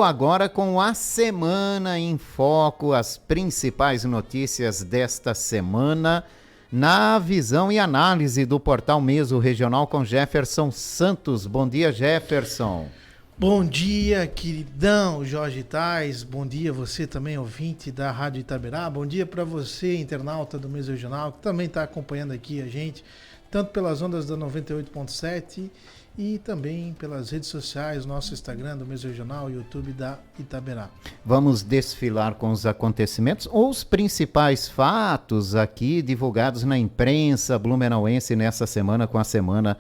Agora com a Semana em Foco, as principais notícias desta semana, na visão e análise do portal Meso Regional com Jefferson Santos. Bom dia, Jefferson. Bom dia, queridão Jorge Tais. Bom dia você também, ouvinte da Rádio Itaberá. Bom dia para você, internauta do Meso Regional, que também está acompanhando aqui a gente, tanto pelas ondas da 98.7 e também pelas redes sociais, nosso Instagram do Meso Regional, YouTube da Itaberá. Vamos desfilar com os acontecimentos ou os principais fatos aqui divulgados na imprensa blumenauense nessa semana com a Semana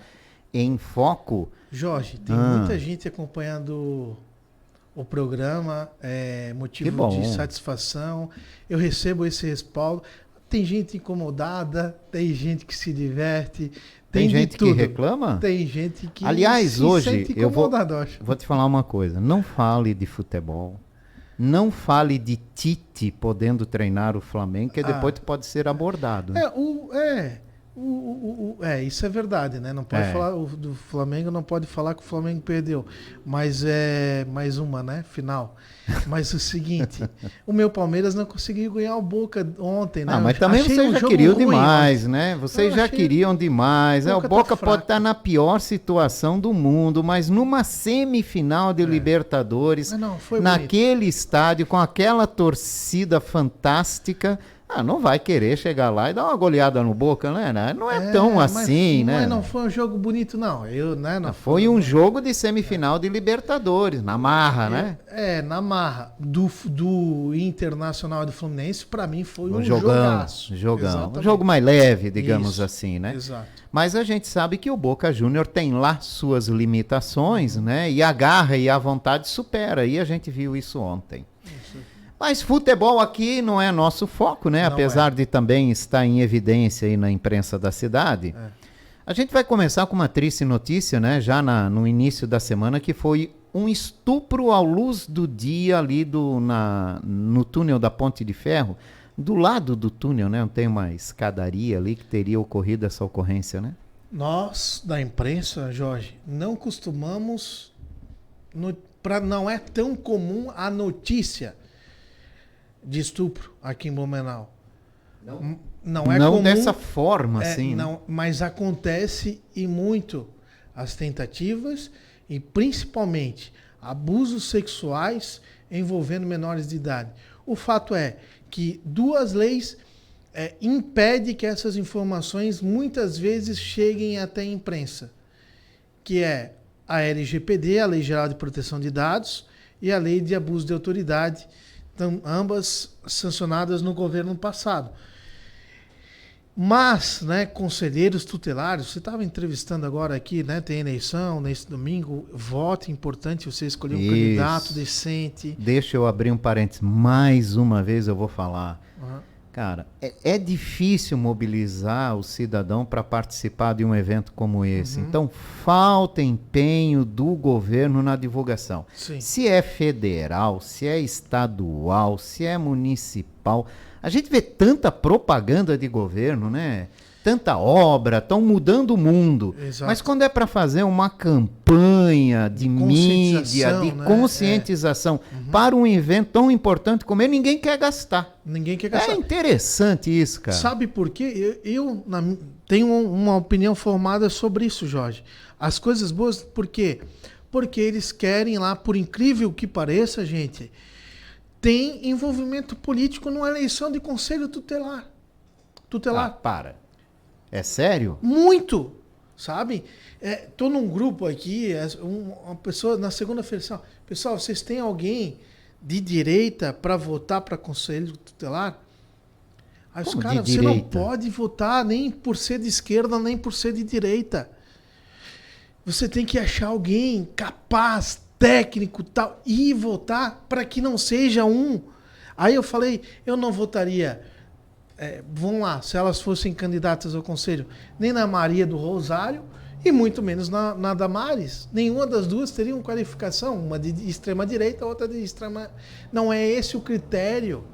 em Foco. Jorge, tem muita gente acompanhando o programa, motivo de satisfação. Eu recebo esse respaldo. Tem gente incomodada, tem gente que se diverte. Tem gente que reclama? Tem gente que Aliás, se hoje sente eu vou acho. te falar uma coisa. Não fale de futebol. Não fale de Tite podendo treinar o Flamengo, que depois tu pode ser abordado. Isso é verdade, né? Não pode falar do Flamengo, não pode falar que o Flamengo perdeu. Mas é mais uma, né? Final. Mas o seguinte, o meu Palmeiras não conseguiu ganhar o Boca ontem, né? Mas também vocês já queriam demais, né? Vocês já queriam demais. O Boca pode estar na pior situação do mundo, mas numa semifinal de Libertadores, naquele estádio, com aquela torcida fantástica, não vai querer chegar lá e dar uma goleada no Boca, né? Não é tão assim, né? Mas não foi um jogo bonito, não. Foi um jogo de semifinal de Libertadores, na marra, né? Na marra. Do Internacional e do Fluminense, pra mim, foi um jogaço. Um jogo mais leve, digamos assim, né? Exato. Mas a gente sabe que o Boca Júnior tem lá suas limitações, né? E a garra e a vontade supera. E a gente viu isso ontem. Mas futebol aqui não é nosso foco, né? Apesar de também estar em evidência aí na imprensa da cidade. A gente vai começar com uma triste notícia, né? Já no início da semana, que foi um estupro à luz do dia ali no túnel da Ponte de Ferro. Do lado do túnel, né? Tem uma escadaria ali que teria ocorrido essa ocorrência, né? Nós, da imprensa, Jorge, não costumamos... Não é tão comum a notícia de estupro aqui em Blumenau. Não é comum, dessa forma, assim. Não, mas acontece e muito as tentativas e principalmente abusos sexuais envolvendo menores de idade. O fato é que duas leis impedem que essas informações muitas vezes cheguem até a imprensa, que é a LGPD, a Lei Geral de Proteção de Dados, e a Lei de Abuso de Autoridade, ambas sancionadas no governo passado. Mas, né, conselheiros tutelares, você estava entrevistando agora aqui, né, tem eleição nesse domingo, voto importante, você escolher um candidato decente. Deixa eu abrir um parênteses, mais uma vez eu vou falar. Cara, é difícil mobilizar o cidadão para participar de um evento como esse. Então, falta empenho do governo na divulgação. Sim. Se é federal, se é estadual, se é municipal. A gente vê tanta propaganda de governo, né? Tanta obra, estão mudando o mundo. Exato. Mas quando é para fazer uma campanha de mídia, de conscientização para um evento tão importante como esse, ninguém quer gastar. Ninguém quer gastar. É interessante isso, cara. Sabe por quê? Eu tenho uma opinião formada sobre isso, Jorge. As coisas boas, por quê? Porque eles querem lá, por incrível que pareça, gente, tem envolvimento político numa eleição de conselho tutelar. Para. É sério? Muito, sabe? Tô num grupo aqui, uma pessoa na segunda-feira, pessoal, vocês têm alguém de direita para votar para conselho tutelar? Aí os caras, você não pode votar nem por ser de esquerda, nem por ser de direita. Você tem que achar alguém capaz, técnico, tal, e votar para que não seja um. Aí eu falei, eu não votaria... vamos lá, se elas fossem candidatas ao conselho, nem na Maria do Rosário e muito menos na Damares. Nenhuma das duas teria uma qualificação, uma de extrema direita, outra de extrema... Não é esse o critério,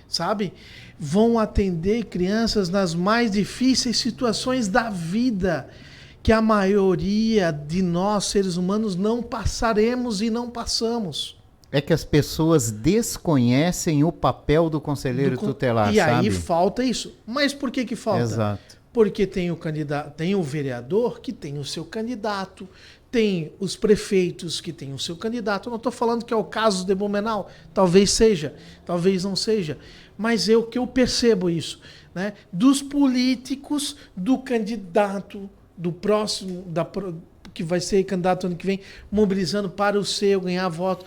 sabe? Vão atender crianças nas mais difíceis situações da vida, que a maioria de nós, seres humanos, não passaremos e não passamos. É que as pessoas desconhecem o papel do conselheiro tutelar, e sabe? aí falta isso. Mas por que falta? Exato. Porque tem o candidato, tem o vereador que tem o seu candidato, tem os prefeitos que tem o seu candidato. Eu não estou falando que é o caso de Blumenau, talvez seja, talvez não seja, mas é o que eu percebo isso, né? Dos políticos, do candidato, do próximo, que vai ser candidato ano que vem, mobilizando para o seu ganhar voto,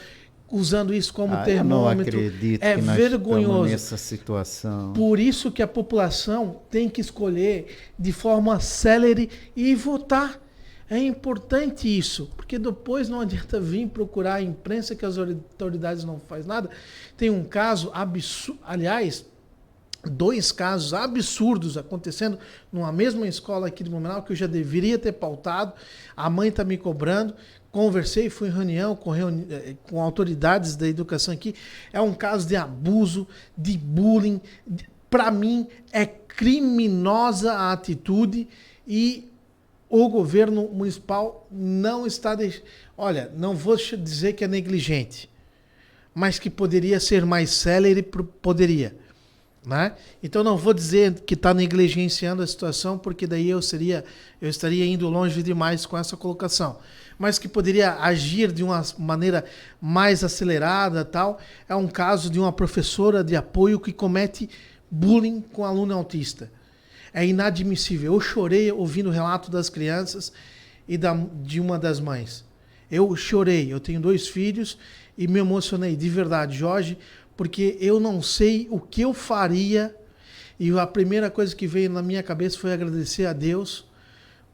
usando isso como termômetro. Eu não acredito é que nós vergonhoso estamos nessa situação. Por isso que a população tem que escolher de forma célere e votar. É importante isso, porque depois não adianta vir procurar a imprensa que as autoridades não fazem nada. Tem um caso absurdo, aliás, 2 casos absurdos acontecendo numa mesma escola aqui de Blumenau que eu já deveria ter pautado. A mãe está me cobrando. Conversei, fui em reunião com autoridades da educação aqui. É um caso de abuso, de bullying. Para mim, é criminosa a atitude e o governo municipal não está deixando. Olha, não vou dizer que é negligente, mas que poderia ser mais célere, poderia. Né? Então não vou dizer que está negligenciando a situação, porque daí eu estaria indo longe demais com essa colocação. Mas que poderia agir de uma maneira mais acelerada, tal. É um caso de uma professora de apoio que comete bullying com aluno autista. É inadmissível. Eu chorei ouvindo o relato das crianças e de uma das mães. Eu chorei. Eu tenho 2 filhos e me emocionei de verdade, Jorge, porque eu não sei o que eu faria, e a primeira coisa que veio na minha cabeça foi agradecer a Deus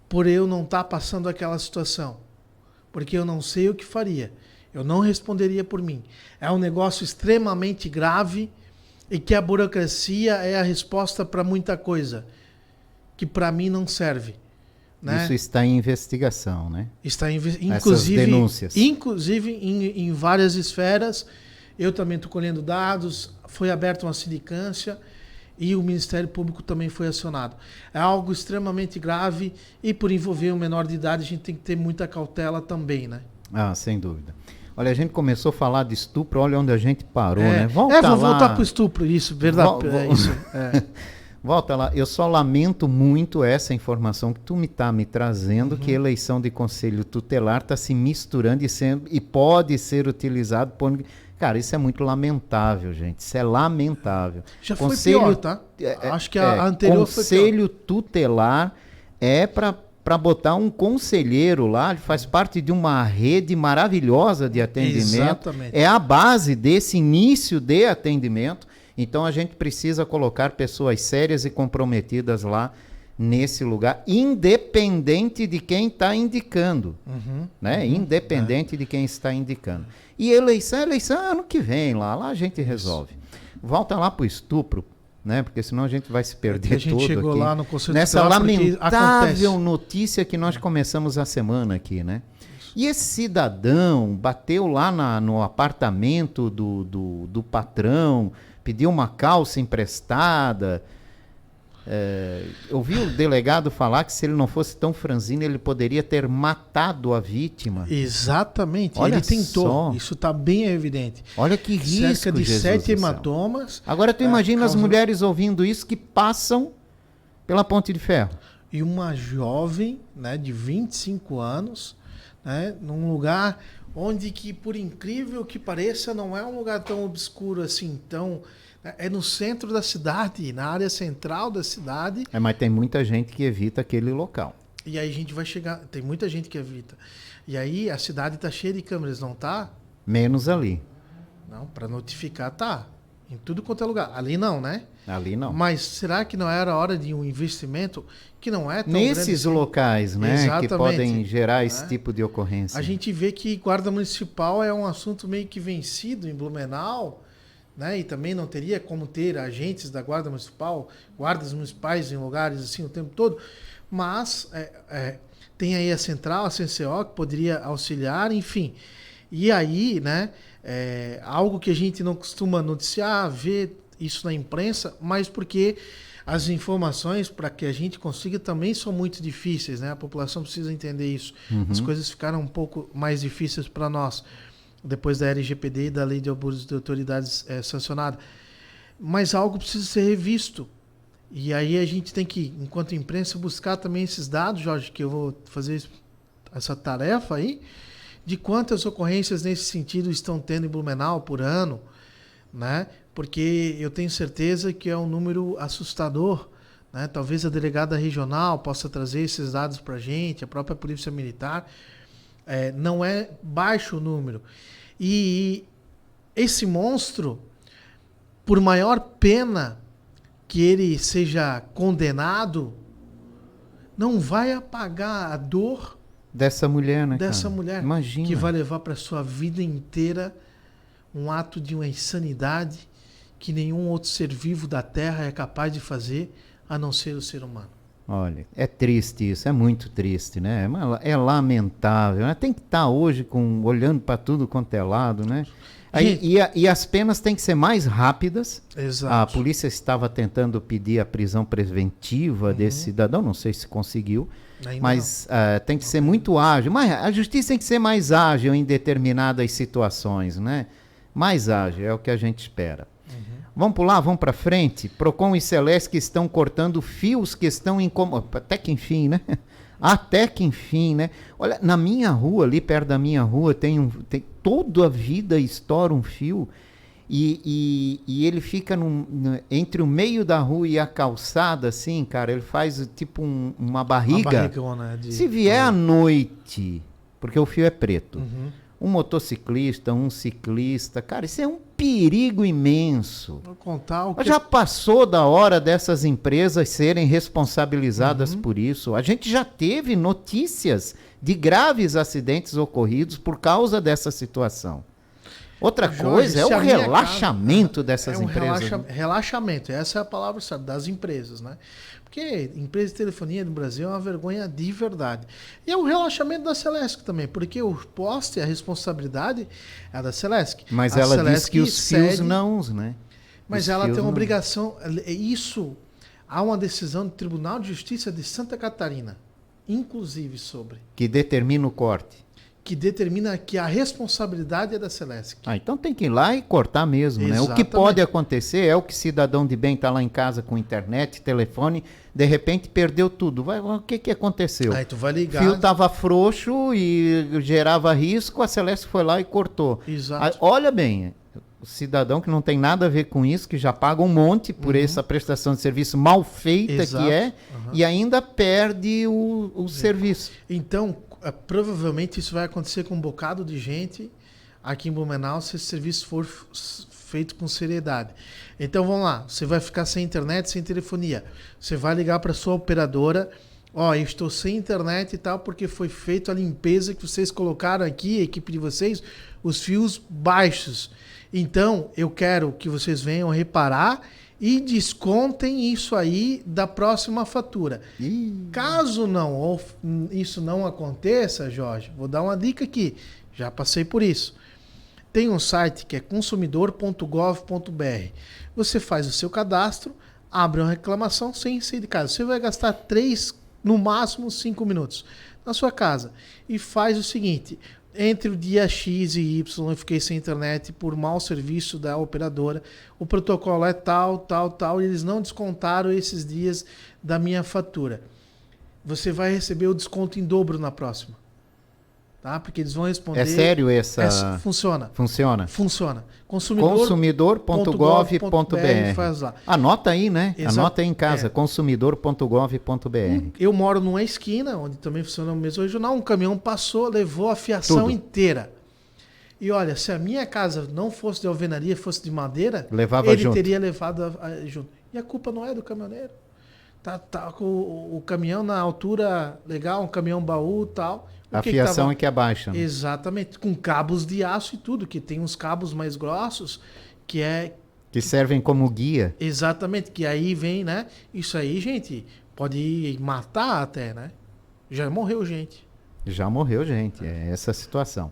por eu não estar passando aquela situação, porque eu não sei o que faria, eu não responderia por mim. É um negócio extremamente grave e que a burocracia é a resposta para muita coisa, que para mim não serve. Né? Isso está em investigação, né? Está inclusive, essas denúncias. Inclusive em várias esferas. Eu também estou colhendo dados, foi aberta uma sindicância e o Ministério Público também foi acionado. É algo extremamente grave e por envolver um menor de idade a gente tem que ter muita cautela também, né? Ah, sem dúvida. Olha, a gente começou a falar de estupro, olha onde a gente parou, né? Vou voltar para o estupro, isso, verdade. Volta lá, eu só lamento muito essa informação que tu está me trazendo, que a eleição de conselho tutelar está se misturando e pode ser utilizado por... Cara, isso é muito lamentável, gente. Isso é lamentável. Já foi pior, tá? Acho que a anterior foi pior. Conselho tutelar é para botar um conselheiro lá, ele faz parte de uma rede maravilhosa de atendimento. Exatamente. É a base desse início de atendimento. Então a gente precisa colocar pessoas sérias e comprometidas lá nesse lugar, independente de quem está indicando, né? Independente de quem está indicando. E eleição é ano que vem, lá a gente resolve. Volta lá para o estupro, né? Porque senão a gente vai se perder todo aqui. A gente chegou lá no Conselho nessa Tutelar lamentável notícia que nós começamos a semana aqui, né? E esse cidadão bateu lá no apartamento do patrão, pediu uma calça emprestada. Eu vi o delegado falar que se ele não fosse tão franzino, ele poderia ter matado a vítima. Exatamente, Olha, ele tentou, só. Isso está bem evidente. Olha que risco, cerca de Jesus 7 hematomas. Agora tu imagina as mulheres ouvindo isso que passam pela Ponte de Ferro. E uma jovem, né, de 25 anos, né, num lugar onde que, por incrível que pareça, não é um lugar tão obscuro assim, é no centro da cidade, na área central da cidade. Mas tem muita gente que evita aquele local. E aí a gente vai chegar, tem muita gente que evita. E aí a cidade está cheia de câmeras, não tá? Menos ali. Não, para notificar tá. Em tudo quanto é lugar. Ali não, né? Ali não. Mas será que não era hora de um investimento que não é tão nesses grande assim? Locais, né? Exatamente. Que podem gerar esse tipo de ocorrência. A gente vê que guarda municipal é um assunto meio que vencido em Blumenau, né? E também não teria como ter agentes da guarda municipal, guardas municipais em lugares assim o tempo todo. Mas tem aí a central, a CNCO, que poderia auxiliar, enfim. E aí, né? Algo que a gente não costuma noticiar, ver isso na imprensa, mas porque as informações para que a gente consiga também são muito difíceis, né? A população precisa entender isso. As coisas ficaram um pouco mais difíceis para nós. depois da LGPD e da Lei de Abuso de Autoridades sancionada. Mas algo precisa ser revisto. E aí a gente tem que, enquanto imprensa, buscar também esses dados, Jorge, que eu vou fazer essa tarefa aí, de quantas ocorrências nesse sentido estão tendo em Blumenau por ano, né? Porque eu tenho certeza que é um número assustador, né? Talvez a delegada regional possa trazer esses dados para a gente, a própria Polícia Militar. Não é baixo o número. E esse monstro, por maior pena que ele seja condenado, não vai apagar a dor dessa mulher, né, dessa cara? mulher. Imagina. Que vai levar para sua vida inteira um ato de uma insanidade que nenhum outro ser vivo da Terra é capaz de fazer, a não ser o ser humano. Olha, é triste isso, é muito triste, né? É lamentável, né? Tem que estar hoje olhando para tudo quanto é lado, né? Aí, e as penas têm que ser mais rápidas. Exato. A polícia estava tentando pedir a prisão preventiva desse cidadão, não sei se conseguiu, mas tem que ser muito ágil. Mas a justiça tem que ser mais ágil em determinadas situações, né? Mais ágil, é o que a gente espera. Vamos pular, vamos para frente. Procon e Celesc estão cortando fios que estão incomodando. Até que enfim, né? Até que enfim, né? Olha, na minha rua, ali perto da minha rua, tem toda a vida estoura um fio e ele fica entre o meio da rua e a calçada, assim, cara, ele faz tipo uma barriga. Uma barrigona se vier à noite, porque o fio é preto. Um motociclista, um ciclista, cara, isso é um perigo imenso. Vou contar o que... Já passou da hora dessas empresas serem responsabilizadas por isso. A gente já teve notícias de graves acidentes ocorridos por causa dessa situação. Outra coisa é o relaxamento dessas empresas. Relaxamento, essa é a palavra certa, das empresas, né? Porque empresa de telefonia no Brasil é uma vergonha de verdade. E é o relaxamento da Celesc também, porque o poste, a responsabilidade é da Celesc. Mas ela diz que os fios não, né? Mas ela tem uma obrigação, isso, há uma decisão do Tribunal de Justiça de Santa Catarina, inclusive sobre... Que determina o corte. Que determina que a responsabilidade é da Celesc. Então tem que ir lá e cortar mesmo, né? O que pode acontecer é o que cidadão de bem está lá em casa com internet, telefone, de repente perdeu tudo. O que aconteceu? Aí tu vai ligar. O fio estava frouxo e gerava risco, a Celesc foi lá e cortou. Exato. Aí, olha bem, o cidadão que não tem nada a ver com isso, que já paga um monte por essa prestação de serviço mal feita que é, e ainda perde o serviço. Então, provavelmente isso vai acontecer com um bocado de gente aqui em Blumenau se esse serviço for feito com seriedade. Então vamos lá, você vai ficar sem internet, sem telefonia. Você vai ligar para sua operadora, eu estou sem internet e tal, porque foi feita a limpeza que vocês colocaram aqui, a equipe de vocês, os fios baixos. Então eu quero que vocês venham reparar e descontem isso aí da próxima fatura. Caso isso não aconteça, Jorge, vou dar uma dica aqui. Já passei por isso. Tem um site que é consumidor.gov.br. Você faz o seu cadastro, abre uma reclamação sem sair de casa. Você vai gastar 3, no máximo 5 minutos na sua casa. E faz o seguinte... Entre o dia X e Y eu fiquei sem internet por mau serviço da operadora. O protocolo é tal, e eles não descontaram esses dias da minha fatura. Você vai receber o desconto em dobro na próxima. Tá? Porque eles vão responder... É sério essa... Funciona. Consumidor.gov.br. Faz lá. Anota aí, né? Exato. Anota aí em casa, consumidor.gov.br. Eu moro numa esquina, onde também funciona o mesmo regional. Um caminhão passou, levou a fiação inteira. E olha, se a minha casa não fosse de alvenaria, fosse de madeira, ele teria levado junto. E a culpa não é do caminhoneiro. Tá com o caminhão na altura legal, um caminhão baú e tal. A fiação é que abaixa. Né? Exatamente, com cabos de aço e tudo, que tem uns cabos mais grossos, que servem como guia. Exatamente, que aí vem, né? Isso aí, gente, pode matar até, né? Já morreu gente. É essa a situação.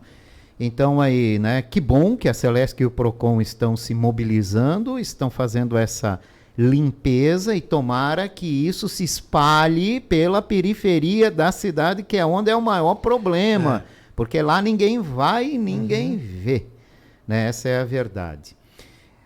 Então aí, né? Que bom que a Celesc e o Procon estão se mobilizando, estão fazendo essa limpeza e tomara que isso se espalhe pela periferia da cidade, que é onde é o maior problema. porque lá ninguém vai e ninguém vê, né? Essa é a verdade.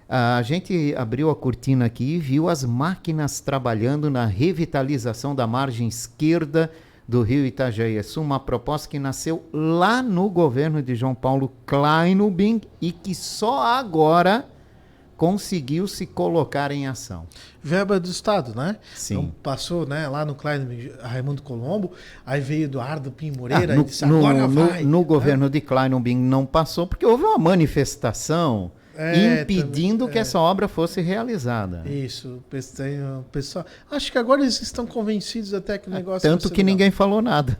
A gente abriu a cortina aqui e viu as máquinas trabalhando na revitalização da margem esquerda do rio Itajaí. Essa é uma proposta que nasceu lá no governo de João Paulo Kleinubing e que só agora conseguiu se colocar em ação. Verba do Estado, né? Sim. Então, passou, né, lá no Klein Raimundo Colombo, aí veio Eduardo Pinho Moreira e disse, agora vai. No governo de Kleinubing não passou porque houve uma manifestação impedindo que essa obra fosse realizada. Isso, o pessoal. Acho que agora eles estão convencidos até que o negócio tanto que ninguém falou nada.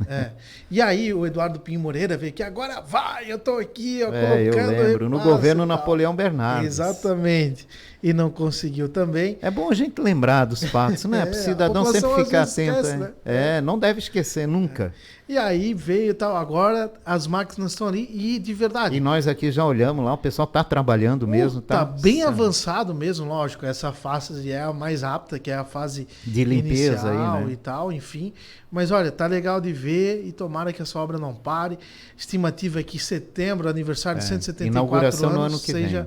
E aí o Eduardo Pinho Moreira veio que agora vai, eu estou aqui, colocando. Eu lembro, no governo Napoleão Bernardes. Exatamente. E não conseguiu também. É bom a gente lembrar dos fatos, né? Para o cidadão sempre ficar atento. Esquece, né? Não deve esquecer nunca. E aí veio tal, agora as máquinas estão ali e de verdade. E nós aqui já olhamos lá, o pessoal está trabalhando mesmo. Tá bem avançado mesmo, lógico. Essa fase é a mais apta, que é a fase de limpeza aí, né? E tal, enfim. Mas olha, tá legal de ver e tomara que essa obra não pare. Estimativa é que setembro, aniversário de 174 inauguração anos, no ano que vem.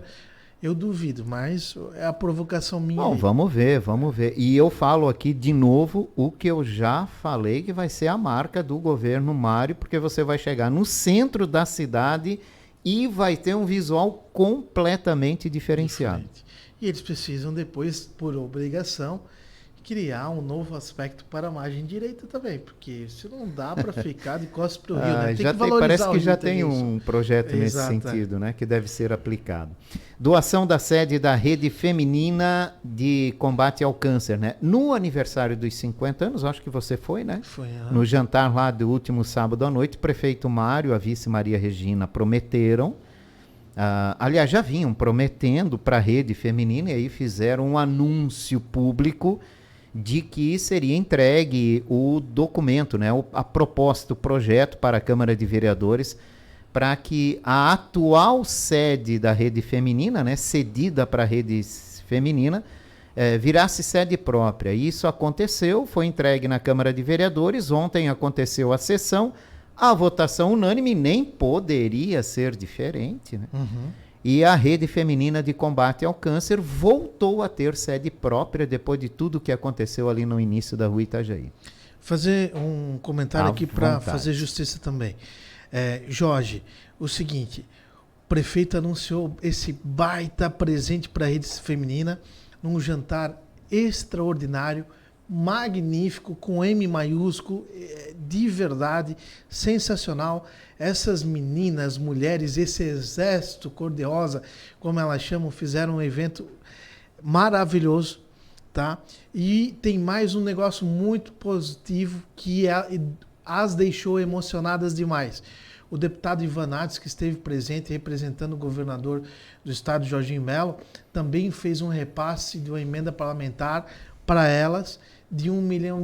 Eu duvido, mas é a provocação minha. Bom, vamos ver. E eu falo aqui de novo o que eu já falei que vai ser a marca do governo Mário, porque você vai chegar no centro da cidade e vai ter um visual completamente diferenciado. E eles precisam depois, por obrigação, criar um novo aspecto para a margem direita também, porque se não dá para ficar de costas para o rio, né? Parece que já tem um projeto nesse sentido, né, que deve ser aplicado. Doação da sede da Rede Feminina de Combate ao Câncer, né? No aniversário dos 50 anos, acho que você foi, né? Foi. No jantar lá do último sábado à noite, o prefeito Mário, a vice Maria Regina prometeram, aliás, já vinham prometendo para a Rede Feminina e aí fizeram um anúncio público de que seria entregue o documento, né, a proposta, o projeto para a Câmara de Vereadores para que a atual sede da Rede Feminina, né, cedida para a Rede Feminina, virasse sede própria. Isso aconteceu, foi entregue na Câmara de Vereadores, ontem aconteceu a sessão, a votação unânime nem poderia ser diferente, né? E a Rede Feminina de Combate ao Câncer voltou a ter sede própria depois de tudo que aconteceu ali no início da Rua Itajaí. Fazer um comentário aqui para fazer justiça também. Jorge, o seguinte, o prefeito anunciou esse baita presente para a Rede Feminina num jantar extraordinário, magnífico, com M maiúsculo, de verdade, sensacional. Essas meninas, mulheres, esse exército cor-de-rosa, como elas chamam, fizeram um evento maravilhoso, tá? E tem mais um negócio muito positivo que as deixou emocionadas demais. O deputado Ivanates, que esteve presente representando o governador do estado, Jorginho Melo, também fez um repasse de uma emenda parlamentar para elas de R$1 milhão.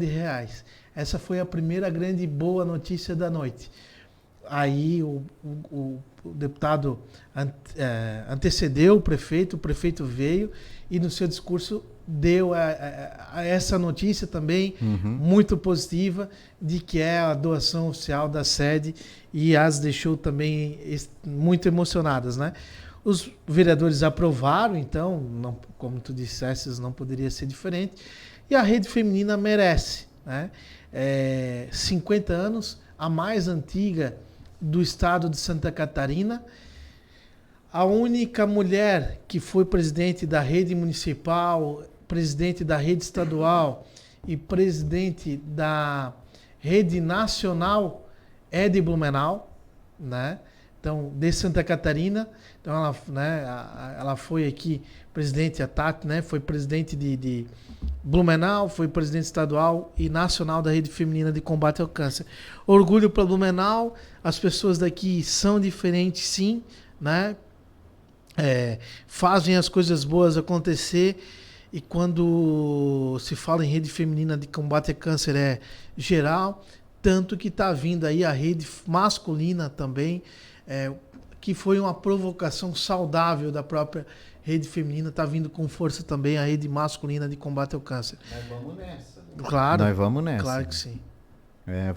Essa foi a primeira grande boa notícia da noite. Aí o deputado antecedeu o prefeito veio e no seu discurso deu essa notícia também muito positiva de que é a doação oficial da sede e as deixou também muito emocionadas, né? Os vereadores aprovaram, então, não, como tu disseste, não poderia ser diferente. E a Rede Feminina merece, né? 50 anos, a mais antiga do estado de Santa Catarina, a única mulher que foi presidente da rede municipal, presidente da rede estadual e presidente da rede nacional é de Blumenau, né? Então, de Santa Catarina. Então, ela foi aqui presidente, a Tati, né? Foi presidente de Blumenau, foi presidente estadual e nacional da Rede Feminina de Combate ao Câncer. Orgulho para Blumenau, as pessoas daqui são diferentes, sim, né? Fazem as coisas boas acontecer e quando se fala em Rede Feminina de Combate ao Câncer é geral, tanto que está vindo aí a rede masculina também, que foi uma provocação saudável da própria Rede Feminina, está vindo com força também a Rede Masculina de Combate ao Câncer. Nós vamos nessa. Claro. Nós vamos nessa. Claro que sim.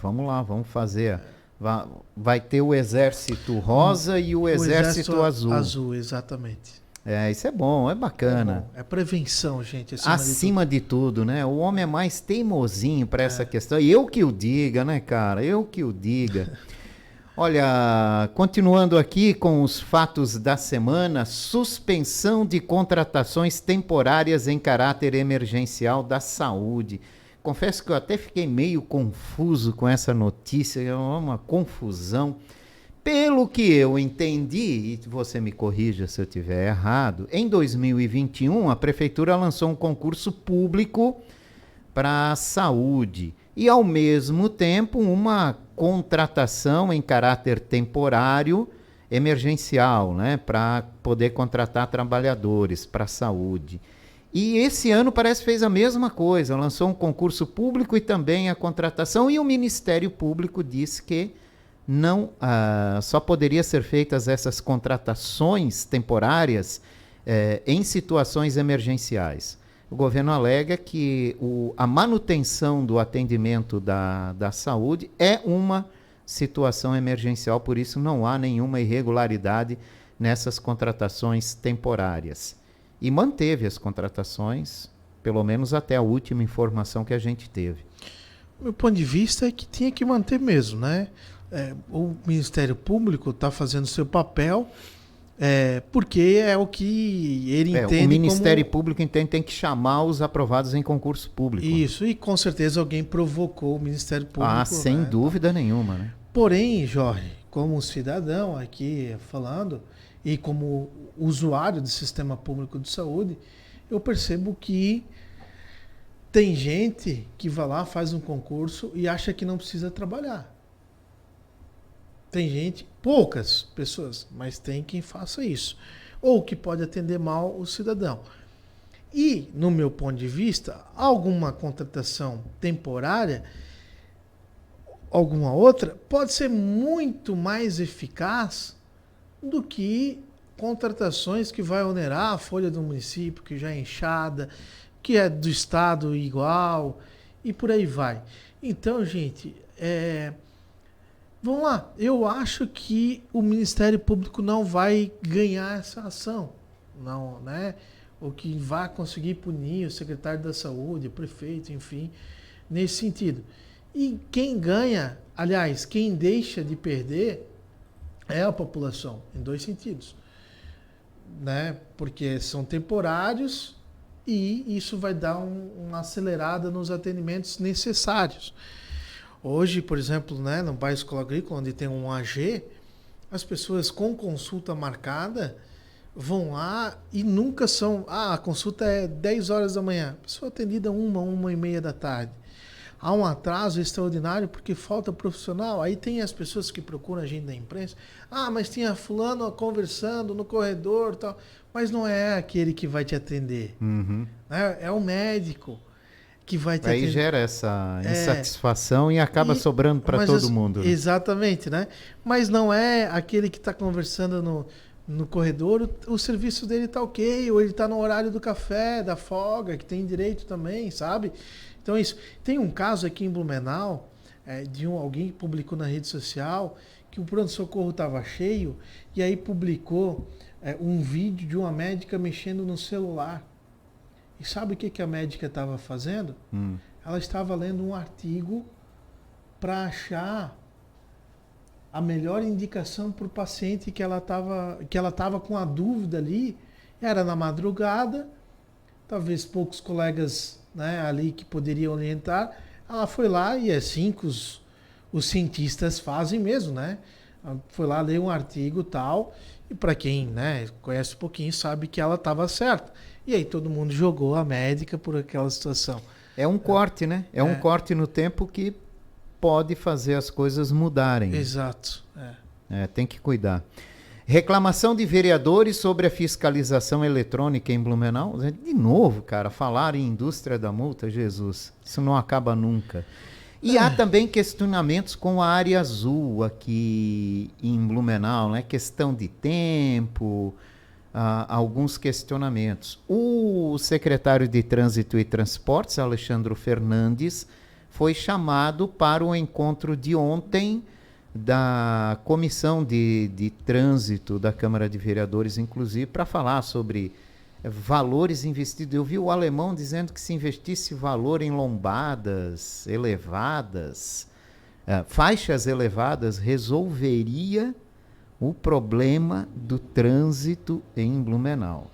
Vamos lá, vamos fazer vai ter o exército rosa e o exército azul. Azul, exatamente. Isso é bom, é bacana. É prevenção, gente. Acima de tudo, né? O homem é mais teimosinho para essa questão. E eu que o diga, né, cara? Eu que o diga. Olha, continuando aqui com os fatos da semana, suspensão de contratações temporárias em caráter emergencial da saúde. Confesso que eu até fiquei meio confuso com essa notícia, é uma confusão. Pelo que eu entendi, e você me corrija se eu estiver errado, em 2021 a Prefeitura lançou um concurso público para a saúde e, ao mesmo tempo, uma contratação em caráter temporário emergencial, né, para poder contratar trabalhadores para a saúde. E esse ano parece que fez a mesma coisa, lançou um concurso público e também a contratação, e o Ministério Público disse que não só poderia ser feitas essas contratações temporárias em situações emergenciais. O governo alega que a manutenção do atendimento da saúde é uma situação emergencial, por isso não há nenhuma irregularidade nessas contratações temporárias. E manteve as contratações, pelo menos até a última informação que a gente teve. Meu ponto de vista é que tinha que manter mesmo, né? O Ministério Público está fazendo seu papel, porque é o que ele entende. O Ministério Público entende que tem que chamar os aprovados em concurso público. Isso, e com certeza alguém provocou o Ministério Público. Sem dúvida nenhuma, né? Porém, Jorge, como cidadão aqui falando, e como usuário do sistema público de saúde, eu percebo que tem gente que vai lá, faz um concurso e acha que não precisa trabalhar. Tem gente, poucas pessoas, mas tem quem faça isso. Ou que pode atender mal o cidadão. E, no meu ponto de vista, alguma contratação temporária, alguma outra, pode ser muito mais eficaz do que contratações que vai onerar a folha do município, que já é inchada, que é do estado igual, e por aí vai. Então, gente, vamos lá, eu acho que o Ministério Público não vai ganhar essa ação, não, né? Ou que vai conseguir punir o secretário da Saúde, o prefeito, enfim, nesse sentido. E quem ganha, aliás, quem deixa de perder é a população, em dois sentidos, né? Porque são temporários e isso vai dar uma acelerada nos atendimentos necessários. Hoje, por exemplo, né, no bairro Escola Agrícola, onde tem um AG, as pessoas com consulta marcada vão lá e nunca são... a consulta é 10 horas da manhã. A pessoa atendida 1h da tarde. Há um atraso extraordinário porque falta profissional. Aí tem as pessoas que procuram a gente da imprensa. Mas tinha fulano conversando no corredor e tal. Mas não é aquele que vai te atender. Uhum. É o médico que vai te atender. Aí gera essa insatisfação e acaba sobrando para todo mundo. Né? Exatamente, né? Mas não é aquele que está conversando no corredor, o serviço dele está ok, ou ele está no horário do café, da folga, que tem direito também, sabe? Então isso. Tem um caso aqui em Blumenau, de alguém que publicou na rede social, que o pronto-socorro estava cheio, e aí publicou um vídeo de uma médica mexendo no celular. E sabe o que a médica estava fazendo? Ela estava lendo um artigo para achar a melhor indicação para o paciente que ela estava com a dúvida ali. Era na madrugada, talvez poucos colegas, né, ali que poderiam orientar. Ela foi lá, e é assim que os cientistas fazem mesmo, né? Ela foi lá ler um artigo tal, e para quem, né, conhece um pouquinho sabe que ela estava certa. E aí todo mundo jogou a médica por aquela situação. É um corte, né? É um corte no tempo que pode fazer as coisas mudarem. Exato. Tem que cuidar. Reclamação de vereadores sobre a fiscalização eletrônica em Blumenau. De novo, cara, falar em indústria da multa, Jesus, isso não acaba nunca. E há também questionamentos com a área azul aqui em Blumenau, né? Questão de tempo, alguns questionamentos. O secretário de Trânsito e Transportes, Alexandre Fernandes, foi chamado para o encontro de ontem da Comissão de Trânsito da Câmara de Vereadores, inclusive, para falar sobre valores investidos. Eu vi o alemão dizendo que se investisse valor em lombadas elevadas, faixas elevadas, resolveria o problema do trânsito em Blumenau.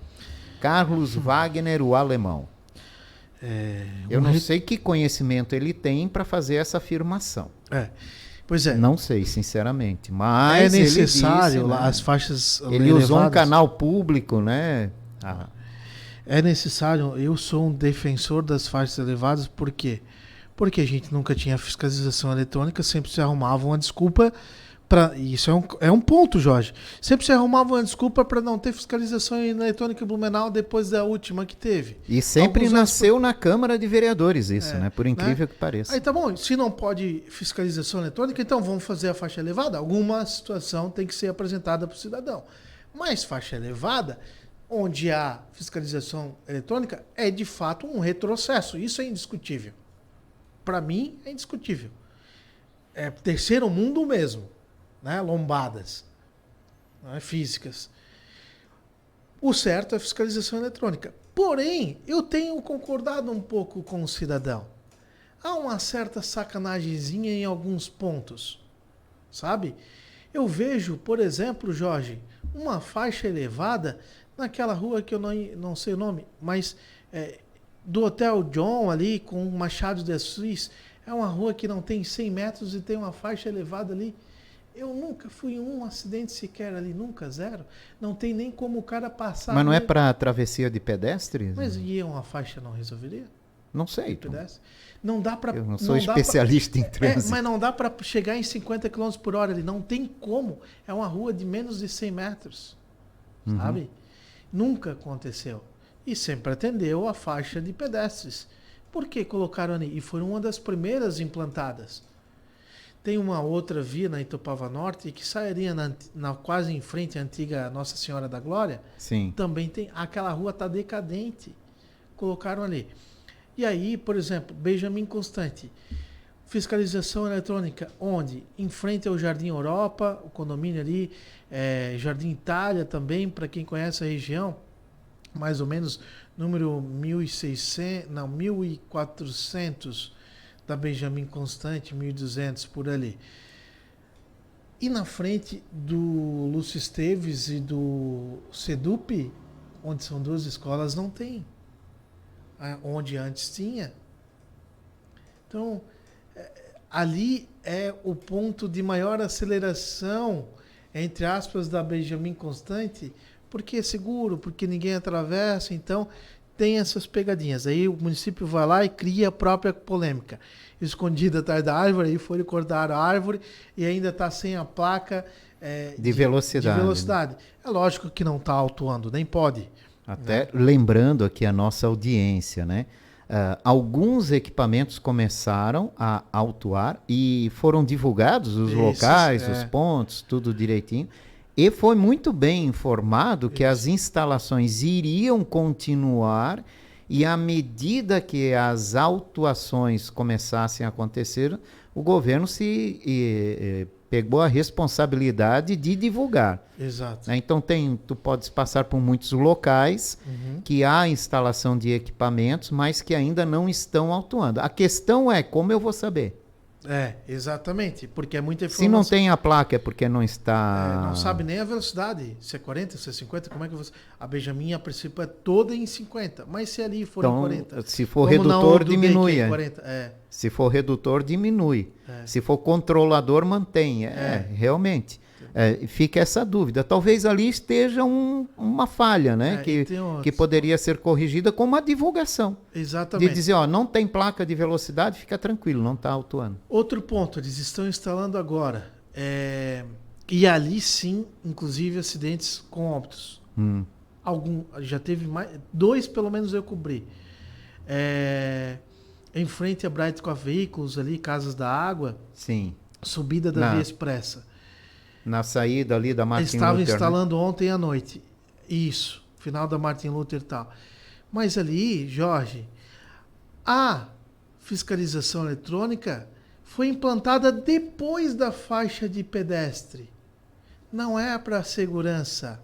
Carlos Wagner, o alemão. Eu não sei que conhecimento ele tem para fazer essa afirmação. Pois é. Não sei, sinceramente. Mas é necessário ele disse, as faixas ele elevadas. Usou um canal público, né? É necessário. Eu sou um defensor das faixas elevadas. Por quê? Porque a gente nunca tinha fiscalização eletrônica, sempre se arrumava uma desculpa. Isso é um ponto, Jorge. Sempre se arrumava uma desculpa para não ter fiscalização eletrônica em Blumenau depois da última que teve. E sempre nasceu na Câmara de Vereadores isso, né? Por incrível que pareça. Aí tá bom, se não pode fiscalização eletrônica, então vamos fazer a faixa elevada. Alguma situação tem que ser apresentada para o cidadão. Mas faixa elevada, onde há fiscalização eletrônica, é de fato um retrocesso. Isso é indiscutível. Para mim, é indiscutível. É terceiro mundo mesmo. Né, lombadas, né, físicas. O certo é a fiscalização eletrônica. Porém, eu tenho concordado um pouco com o cidadão. Há uma certa sacanagemzinha em alguns pontos, sabe? Eu vejo, por exemplo, Jorge, uma faixa elevada naquela rua que eu não sei o nome, mas do Hotel John ali com Machado de Assis, é uma rua que não tem 100 metros e tem uma faixa elevada ali. Eu nunca fui em um acidente sequer ali, nunca, zero. Não tem nem como o cara passar. Mas não é para travessia de pedestres? Mas e uma faixa não resolveria? Não sei. Não dá para. Eu não sou especialista em trânsito. Mas não dá para chegar em 50 km por hora ali. Não tem como. É uma rua de menos de 100 metros. Sabe? Nunca aconteceu. E sempre atendeu a faixa de pedestres. Por que colocaram ali? E foi uma das primeiras implantadas. Tem uma outra via na Itopava Norte que sairia quase em frente à antiga Nossa Senhora da Glória. Sim. Também tem. Aquela rua está decadente. Colocaram ali. E aí, por exemplo, Benjamin Constant. Fiscalização eletrônica, onde? Em frente ao Jardim Europa, o condomínio ali, Jardim Itália também, para quem conhece a região, mais ou menos número 1400 da Benjamin Constant, 1200 por ali. E na frente do Lúcio Esteves e do Sedup, onde são duas escolas, não tem. Onde antes tinha. Então, ali é o ponto de maior aceleração, entre aspas, da Benjamin Constant, porque é seguro, porque ninguém atravessa, então tem essas pegadinhas. Aí o município vai lá e cria a própria polêmica. Escondida atrás da árvore, aí foi cortar a árvore e ainda está sem a placa de velocidade. Né? É lógico que não está autuando, nem pode. Até lembrando aqui a nossa audiência, né? Alguns equipamentos começaram a autuar e foram divulgados os locais, os pontos, tudo direitinho. E foi muito bem informado que as instalações iriam continuar e à medida que as autuações começassem a acontecer, o governo pegou a responsabilidade de divulgar. Exato. Então tu podes passar por muitos locais que há instalação de equipamentos, mas que ainda não estão autuando. A questão é como eu vou saber? Exatamente, porque é muita informação. Se não tem a placa é porque não está... não sabe nem a velocidade, se é 40, se é 50, como é que você... A Benjamin, a princípio, é toda em 50, mas se ali for em 40... Se for redutor, diminui. 40, Se for redutor, diminui. Se for controlador, mantém. Realmente. Fica essa dúvida. Talvez ali esteja uma falha, né? Que poderia ser corrigida com uma divulgação. Exatamente. De dizer, não tem placa de velocidade, fica tranquilo, não está autuando. Outro ponto, eles estão instalando agora. E ali sim, inclusive, acidentes com óbitos. Já teve mais... 2 pelo menos eu cobri. Em frente a Bright com a Veículos ali, Casas da Água. Sim. Subida da Via Expressa. Na saída ali da Martin Luther. Estava instalando ontem à noite. Isso. Final da Martin Luther e tal. Mas ali, Jorge, a fiscalização eletrônica foi implantada depois da faixa de pedestre. Não é para segurança.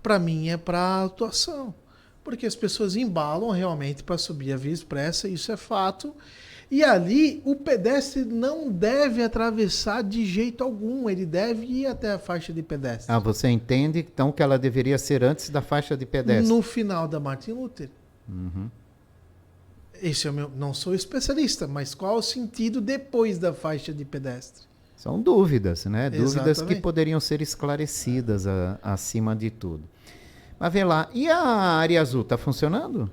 Para mim é para atuação. Porque as pessoas embalam realmente para subir a via expressa, isso é fato. E ali o pedestre não deve atravessar de jeito algum, ele deve ir até a faixa de pedestre. Ah, você entende então que ela deveria ser antes da faixa de pedestre? No final da Martin Luther. Uhum. Esse é o meu, não sou especialista, mas qual o sentido depois da faixa de pedestre? São dúvidas, né? Dúvidas Exatamente. que poderiam ser esclarecidas acima de tudo. Mas vê lá, e a área azul, está funcionando?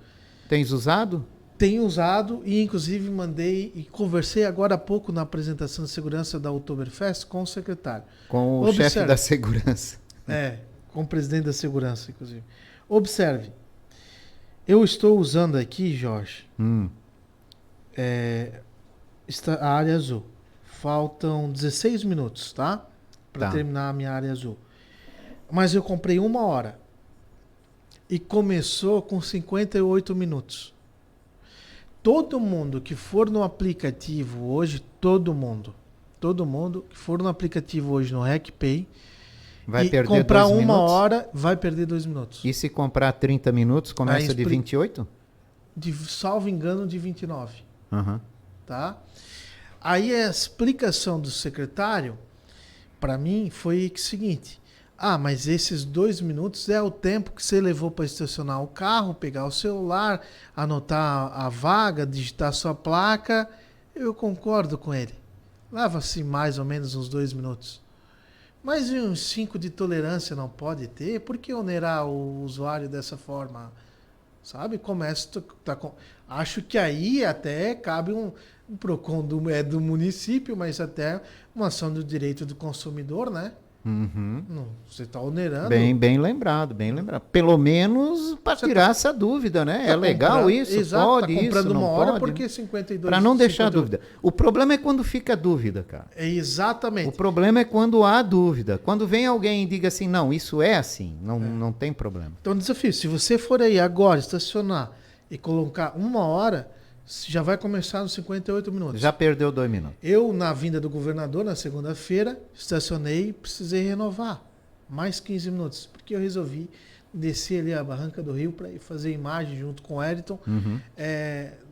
Tens usado? Tenho usado e inclusive mandei e conversei agora há pouco na apresentação de segurança da Oktoberfest com o secretário. Com o chefe da segurança. Com o presidente da segurança, inclusive. Observe, eu estou usando aqui, Jorge, a área azul. Faltam 16 minutos, tá? Para terminar a minha área azul. Mas eu comprei 1 hora. E começou com 58 minutos. Todo mundo que for no aplicativo hoje, todo mundo que for no aplicativo hoje no RecPay vai e perder comprar 2 minutos? 1 hora, vai perder 2 minutos. E se comprar 30 minutos, começa de 28? Salvo engano, de 29. Uhum. Tá? Aí a explicação do secretário, para mim, foi o seguinte: mas esses 2 minutos é o tempo que você levou para estacionar o carro, pegar o celular, anotar a vaga, digitar sua placa. Eu concordo com ele. Leva-se mais ou menos uns 2 minutos. Mas uns 5 de tolerância não pode ter? Por que onerar o usuário dessa forma? Sabe? Acho que aí até cabe um PROCON do município, mas até uma ação do direito do consumidor, né? Uhum. Não, você está onerando. Bem lembrado, bem lembrado. Pelo menos para tirar essa dúvida, né? É legal isso? Exato, pode tá comprando isso, não uma hora pode? porque 52... Para não deixar 58. dúvida. O problema é quando fica dúvida, cara. Exatamente. O problema é quando há dúvida. Quando vem alguém e diga assim, não, isso é assim, não tem problema. Então, desafio, se você for aí agora estacionar e colocar 1 hora, já vai começar nos 58 minutos. Já perdeu 2 minutos. Eu, na vinda do governador, na segunda-feira, estacionei e precisei renovar mais 15 minutos, porque eu resolvi descer ali a Barranca do Rio para ir fazer imagem junto com o Eriton,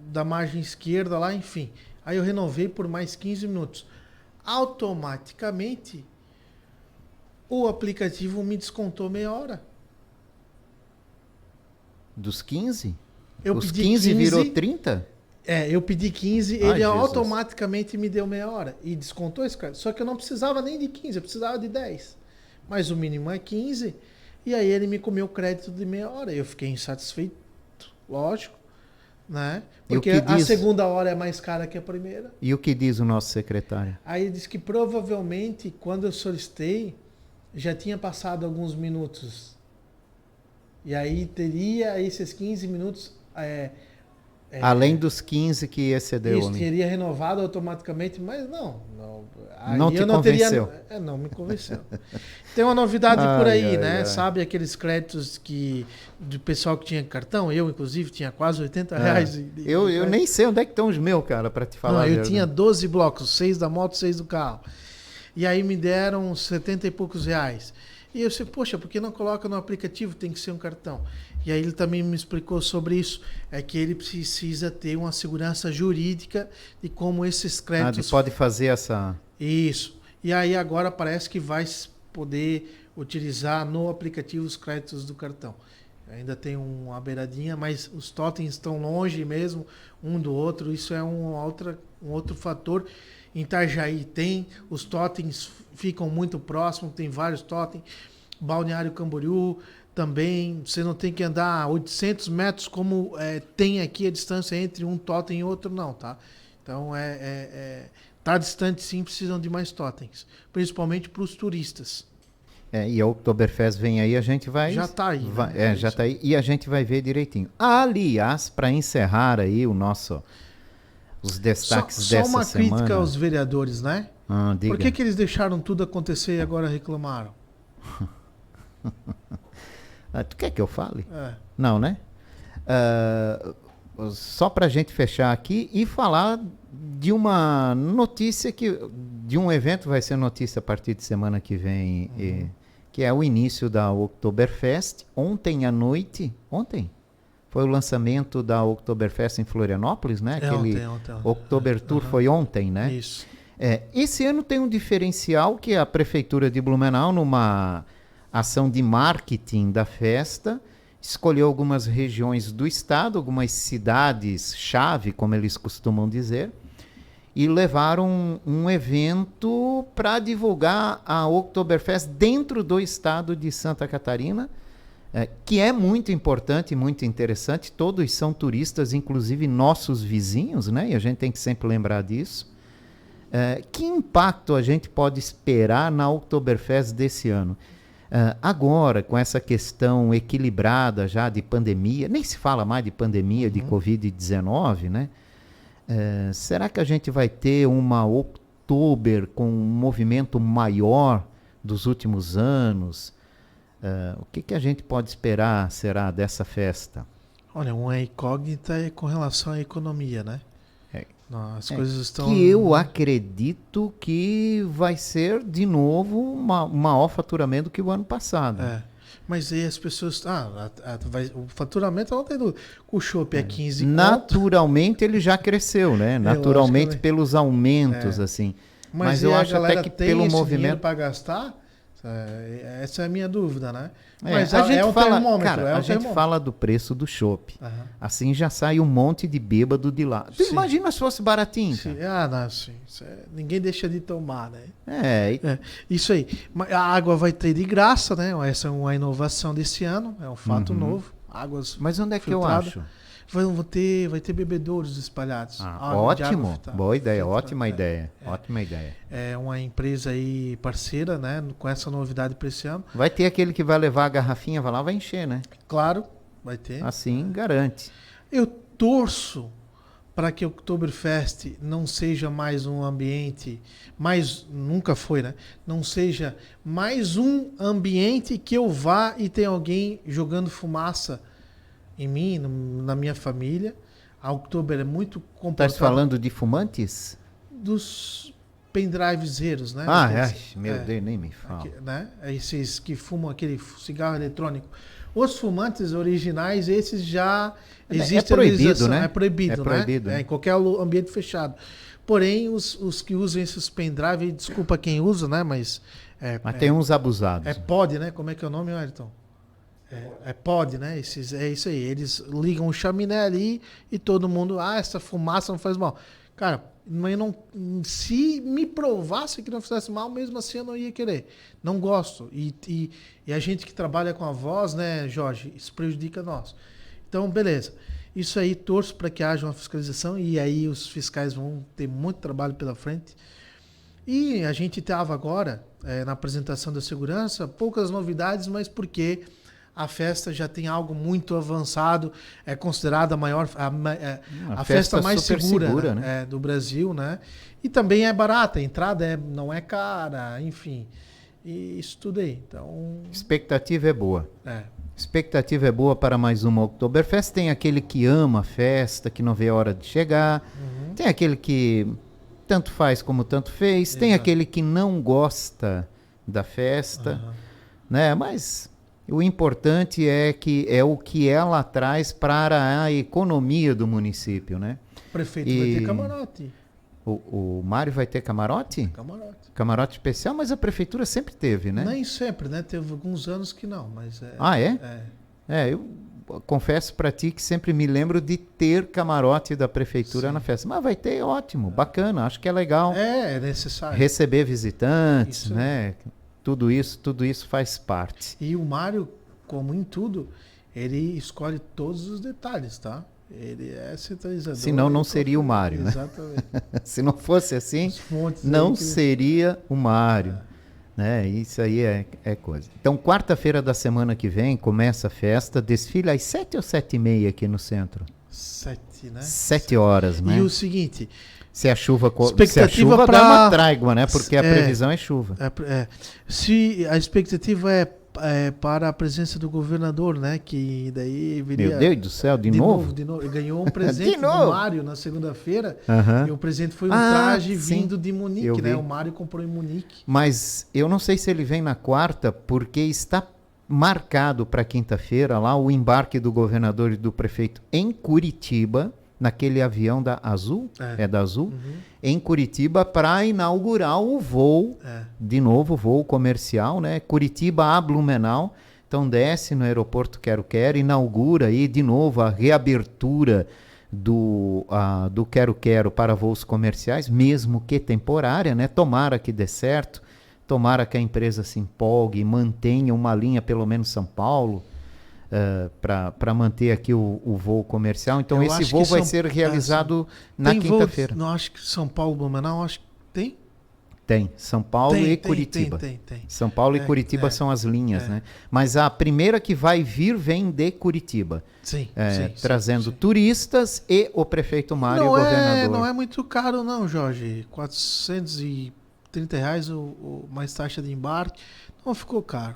da margem esquerda lá, enfim. Aí eu renovei por mais 15 minutos. Automaticamente, o aplicativo me descontou meia hora. Dos 15? Os pedi 15 virou 30? Eu pedi 15, Ai, ele Jesus. automaticamente me deu meia hora. E descontou esse cara. Só que eu não precisava nem de 15, eu precisava de 10. Mas o mínimo é 15. E aí ele me comeu crédito de meia hora. Eu fiquei insatisfeito, lógico. Né? Porque a segunda hora é mais cara que a primeira. E o que diz o nosso secretário? Aí ele disse que provavelmente, quando eu solicitei, já tinha passado alguns minutos. E aí teria esses 15 minutos... além dos 15 que excedeu. Isso, teria renovado automaticamente, mas não Não te convenceu. Não me convenceu. Tem uma novidade por aí, né? Sabe aqueles créditos do pessoal que tinha cartão? Eu, inclusive, tinha quase R$80. Eu nem sei onde é que estão os meus, cara, para te falar. Não, eu tinha 12 blocos, 6 da moto, 6 do carro. E aí me deram 70 e poucos reais. E eu disse, poxa, por que não coloca no aplicativo? Tem que ser um cartão. E aí ele também me explicou sobre isso. É que ele precisa ter uma segurança jurídica de como esses créditos... pode fazer essa... Isso. E aí agora parece que vai poder utilizar no aplicativo os créditos do cartão. Ainda tem uma beiradinha, mas os totens estão longe mesmo um do outro. Isso é um outro fator. Em Itajaí tem, os totens ficam muito próximos, tem vários totens. Balneário Camboriú também, você não tem que andar 800 metros como tem aqui a distância entre um totem e outro, não, tá? Então, tá distante sim, precisam de mais totens, principalmente para os turistas. E a Oktoberfest vem aí, a gente vai... Já está aí. Já está aí, e a gente vai ver direitinho. Aliás, para encerrar aí os destaques dessa semana... Só uma crítica aos vereadores, né? Diga. Por que eles deixaram tudo acontecer e agora reclamaram? Tu quer que eu fale? Não, né? só para a gente fechar aqui e falar de uma notícia de um evento, vai ser notícia a partir de semana que vem, que é o início da Oktoberfest. Ontem foi o lançamento da Oktoberfest em Florianópolis, né? Aquele ontem. Oktober Tour foi ontem, né? Isso. Esse ano tem um diferencial que a Prefeitura de Blumenau, numa ação de marketing da festa, escolheu algumas regiões do estado, algumas cidades-chave, como eles costumam dizer, e levaram um evento para divulgar a Oktoberfest dentro do estado de Santa Catarina, que é muito importante e muito interessante. Todos são turistas, inclusive nossos vizinhos, né? E a gente tem que sempre lembrar disso. Que impacto a gente pode esperar na Oktoberfest desse ano? Agora, com essa questão equilibrada já de pandemia, nem se fala mais de pandemia, de Covid-19, né? Será que a gente vai ter uma Oktober com um movimento maior dos últimos anos? O que a gente pode esperar, será, dessa festa? Olha, uma incógnita é com relação à economia, né? As coisas estão... Que eu acredito que vai ser, de novo, um maior faturamento que o ano passado. Mas aí as pessoas... o faturamento não tem dúvida. O chopp é 15 Naturalmente ele já cresceu, né? Naturalmente pelos aumentos, assim. Mas eu acho até que tem pelo esse movimento... para gastar? Essa é a minha dúvida, né? Mas a gente fala, termômetro. Cara, a gente fala do preço do chopp. Assim já sai um monte de bêbado de lá. Tu imagina se fosse baratinho. Sim. Sim. Ninguém deixa de tomar, né? Isso aí. A água vai ter de graça, né? Essa é uma inovação desse ano. É um fato novo. Águas Mas onde é que filtradas. eu acho? Vai ter bebedouros espalhados. Ótimo, boa ideia, ótima ideia. É uma empresa aí parceira, né, com essa novidade para esse ano. Vai ter aquele que vai levar a garrafinha, vai lá, vai encher, né? Claro, vai ter. Assim, garante. Eu torço para que o Oktoberfest não seja mais um ambiente, nunca foi, né? Não seja mais um ambiente que eu vá e tem alguém jogando fumaça em mim, na minha família. A Oktober é muito comportada. Estás falando de fumantes? Dos pendrivezeiros, né? Meu Deus, nem me fala. Né? Esses que fumam aquele cigarro eletrônico. Os fumantes originais, esses já existe proibido, né? É proibido, né? Em qualquer ambiente fechado. Porém, os que usam esses pendrive, desculpa quem usa, né? Mas tem uns abusados. pod, né? Como é que é o nome, Ayrton? Pod, né? É isso aí. Eles ligam o chaminé ali e todo mundo, essa fumaça não faz mal. Cara, se me provasse que não fizesse mal, mesmo assim eu não ia querer. Não gosto. E a gente que trabalha com a voz, né, Jorge, isso prejudica nós. Então, beleza. Isso aí, torço para que haja uma fiscalização e aí os fiscais vão ter muito trabalho pela frente. E a gente estava agora, na apresentação da segurança, poucas novidades, mas porque a festa já tem algo muito avançado, é considerada a festa mais segura né? Do Brasil, né? E também é barata, a entrada não é cara, enfim. E isso tudo aí. Então... Expectativa é boa. Expectativa é boa para mais uma Oktoberfest. Tem aquele que ama a festa, que não vê a hora de chegar. Tem aquele que tanto faz como tanto fez. Tem aquele que não gosta da festa, né? Mas... o importante é que é o que ela traz para a economia do município, né? O prefeito vai ter camarote. O Mário vai ter camarote? Camarote. Camarote especial, mas a prefeitura sempre teve, né? Nem sempre, né? Teve alguns anos que não, mas eu confesso para ti que sempre me lembro de ter camarote da prefeitura na festa. Mas vai ter, ótimo, bacana, acho que é legal. É necessário. Receber visitantes, isso, né? Tudo isso faz parte. E o Mário, como em tudo, ele escolhe todos os detalhes, tá? Ele é centralizador. Senão não seria o Mário, né? Exatamente. Se não fosse assim, não seria o Mário. Né? Isso aí é coisa. Então, quarta-feira da semana que vem, começa a festa. Desfile às 7 ou 7h30 aqui no centro? 7, né? 7 horas, né? E o seguinte... Se a chuva dá uma trégua, né? Porque a previsão é chuva. Se a expectativa é para a presença do governador, né? Que daí viria... Meu Deus do céu, de novo? De novo. Ele ganhou um presente do Mário na segunda-feira. E o presente foi um traje vindo de Munique, né? O Mário comprou em Munique. Mas eu não sei se ele vem na quarta, porque está marcado para quinta-feira lá o embarque do governador e do prefeito em Curitiba, naquele avião da Azul, da Azul, em Curitiba, para inaugurar o voo, de novo, voo comercial, né? Curitiba a Blumenau. Então desce no aeroporto Quero-Quero, inaugura aí de novo a reabertura do Quero-Quero para voos comerciais, mesmo que temporária, né? Tomara que dê certo, tomara que a empresa se empolgue e mantenha uma linha, pelo menos São Paulo, para manter aqui o voo comercial. Então esse voo vai ser realizado na quinta-feira. Não, acho que São Paulo, Blumenau, acho que tem? Tem, São Paulo e Curitiba. Tem. São Paulo e Curitiba são as linhas, né? Mas a primeira que vai vir vem de Curitiba. Sim, trazendo turistas e o prefeito Mário e o governador. Não é muito caro não, Jorge. R$430 mais taxa de embarque. Não ficou caro.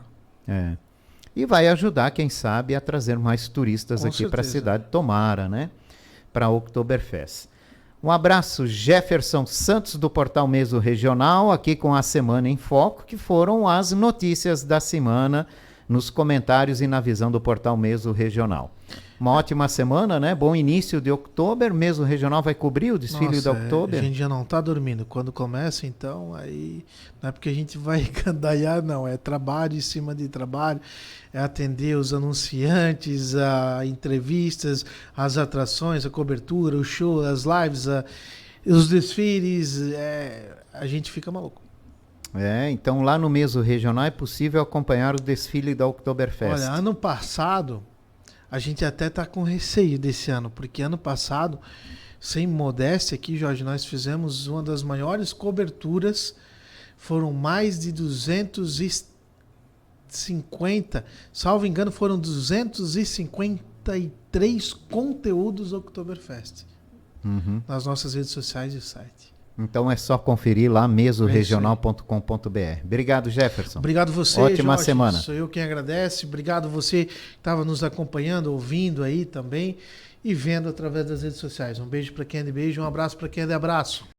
E vai ajudar, quem sabe, a trazer mais turistas aqui para a cidade. Tomara, né? Para a Oktoberfest. Um abraço, Jefferson Santos, do Portal Meso Regional, aqui com a Semana em Foco, que foram as notícias da semana nos comentários e na visão do Portal Meso Regional. Uma ótima semana, né? Bom início de outubro. Meso Regional vai cobrir o desfile da outubro. A gente já não está dormindo. Quando começa, então, aí não é porque a gente vai candaiar, não. É trabalho em cima de trabalho. É atender os anunciantes, a entrevistas, as atrações, a cobertura, o show, as lives, os desfiles. A gente fica maluco. Então lá no Meso Regional é possível acompanhar o desfile da Oktoberfest. Olha, ano passado, a gente até está com receio desse ano, porque ano passado, sem modéstia aqui, Jorge, nós fizemos uma das maiores coberturas, foram mais de 250, salvo engano, foram 253 conteúdos Oktoberfest nas nossas redes sociais e o site. Então é só conferir lá mesoregional.com.br. Obrigado, Jefferson. Obrigado você, Ótima Jorge. semana. Sou eu quem agradece. Obrigado você que estava nos acompanhando, ouvindo aí também e vendo através das redes sociais. Um beijo para quem é de beijo, um abraço para quem é de abraço.